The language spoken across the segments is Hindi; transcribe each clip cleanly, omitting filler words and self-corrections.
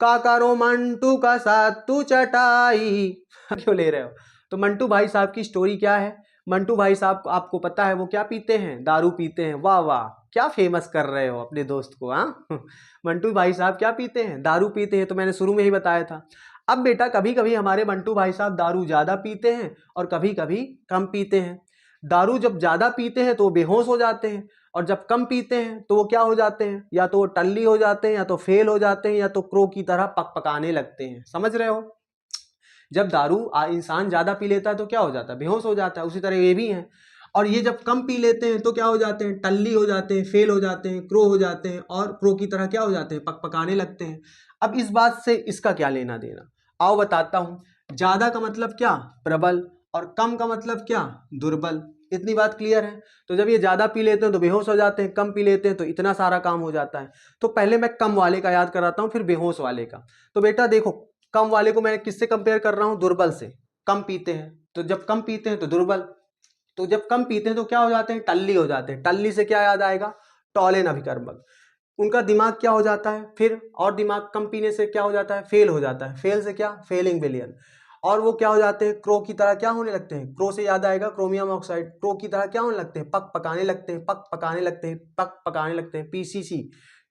का करो मंटू का साथ तू चटाई। क्यों ले रहे हो? तो मंटू भाई साहब की स्टोरी क्या है? मंटू भाई साहब आपको पता है वो क्या पीते हैं? दारू पीते हैं। वाह वाह, क्या फेमस कर रहे हो अपने दोस्त को, हाँ। मंटू भाई साहब क्या पीते हैं? दारू पीते हैं। तो मैंने शुरू में ही बताया था। अब बेटा कभी कभी हमारे मंटू भाई साहब दारू ज्यादा पीते हैं और कभी कभी कम पीते हैं। दारू जब ज्यादा पीते हैं तो वो बेहोश हो जाते हैं, और जब कम पीते हैं तो वो क्या हो जाते हैं? या तो वो टल्ली हो जाते हैं, या तो फेल हो जाते हैं, या तो क्रो की तरह पकपकाने लगते हैं। समझ रहे हो? जब दारू इंसान ज्यादा पी लेता है तो क्या हो जाता है? बेहोश हो जाता है। उसी तरह ये भी है। और ये जब कम पी लेते हैं तो क्या हो जाते हैं? टल्ली हो जाते हैं, फेल हो जाते हैं, क्रो हो जाते हैं, और क्रो की तरह क्या हो जाते हैं? पकपकाने लगते हैं। अब इस बात से इसका क्या लेना देना? आओ बताता हूं। ज्यादा का मतलब क्या? प्रबल। और कम का मतलब क्या? दुर्बल। इतनी बात क्लियर है? तो जब ये ज्यादा पी लेते हैं तो बेहोश हो जाते हैं, कम पी लेते हैं तो इतना सारा काम हो जाता है। तो पहले मैं कम वाले का याद कराता हूं, फिर बेहोश वाले का। तो बेटा देखो, कम वाले को मैं किससे कंपेयर कर रहा हूं? दुर्बल से। कम पीते हैं तो जब कम पीते हैं तो दुर्बल, तो जब कम पीते हैं तो क्या हो जाते हैं? टल्ली हो जाते हैं। टल्ली से क्या याद आएगा? टॉलेन अभिकर्मक। उनका दिमाग क्या हो जाता है फिर? और दिमाग कम पीने से क्या हो जाता है? फेल हो जाता है। फेल से क्या? फेलिंग विलियन। और वो क्या हो जाते हैं? क्रो की तरह क्या होने लगते हैं? क्रो से याद आएगा क्रोमियम ऑक्साइड। क्रो की तरह क्या होने लगते हैं? पक पकाने लगते हैं, पक पकाने लगते हैं, पक पकाने लगते हैं, पीसीसी।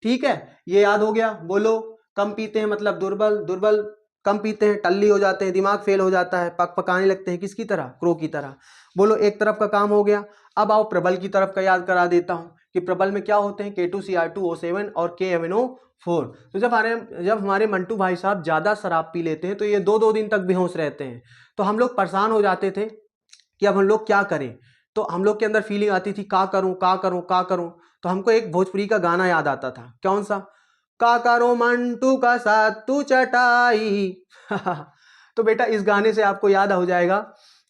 ठीक है, ये याद हो गया। बोलो, कम पीते हैं मतलब दुर्बल, दुर्बल कम पीते हैं टल्ली हो जाते हैं, दिमाग फेल हो जाता है, पक पकाने लगते हैं। किसकी तरह? क्रो की तरह। बोलो, एक तरफ का काम हो गया। अब आओ प्रबल की तरफ का याद करा देता हूं कि प्रबल में क्या होते हैं? K2Cr2O7 और KMNO4। तो जब हमारे मंटू भाई साहब ज्यादा शराब पी लेते हैं तो ये 2-2 दिन तक बेहोश रहते हैं। तो हम लोग परेशान हो जाते थे कि अब हम लोग क्या करें। तो हम लोग के अंदर फीलिंग आती थी, का करूं, का करूं, का करूं। तो हमको एक भोजपुरी का गाना याद आता था। कौन सा? का करो मंटू का साथ तू चटाई। तो बेटा इस गाने से आपको याद हो जाएगा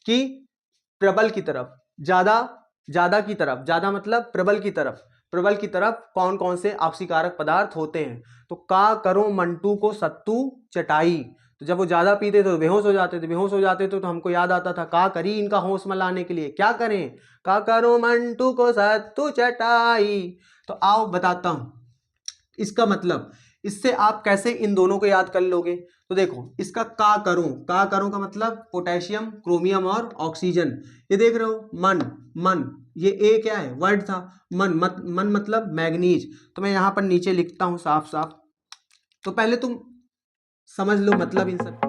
कि प्रबल की तरफ ज्यादा, ज्यादा की तरफ, ज्यादा मतलब प्रबल की तरफ, प्रबल की तरफ कौन कौन से ऑक्सीकारक पदार्थ होते हैं। तो का करो मंटू को सत्तू चटाई। तो जब वो ज्यादा पीते थे तो बेहोश हो जाते थे, बेहोश हो जाते थे तो हमको याद आता था का करी इनका होश में लाने के लिए, क्या करें? का करो मंटू को सत्तू चटाई। तो आओ बताता हूं इसका मतलब। इससे आप कैसे इन दोनों को याद कर लोगे? तो देखो, इसका का करूं का मतलब पोटेशियम, क्रोमियम और ऑक्सीजन। ये देख रहे हो, मन, मन, ये ए क्या है? वर्ड था। मन मतलब मैग्नीज। तो मैं यहां पर नीचे लिखता हूं साफ साफ। तो पहले तुम समझ लो मतलब इन सब।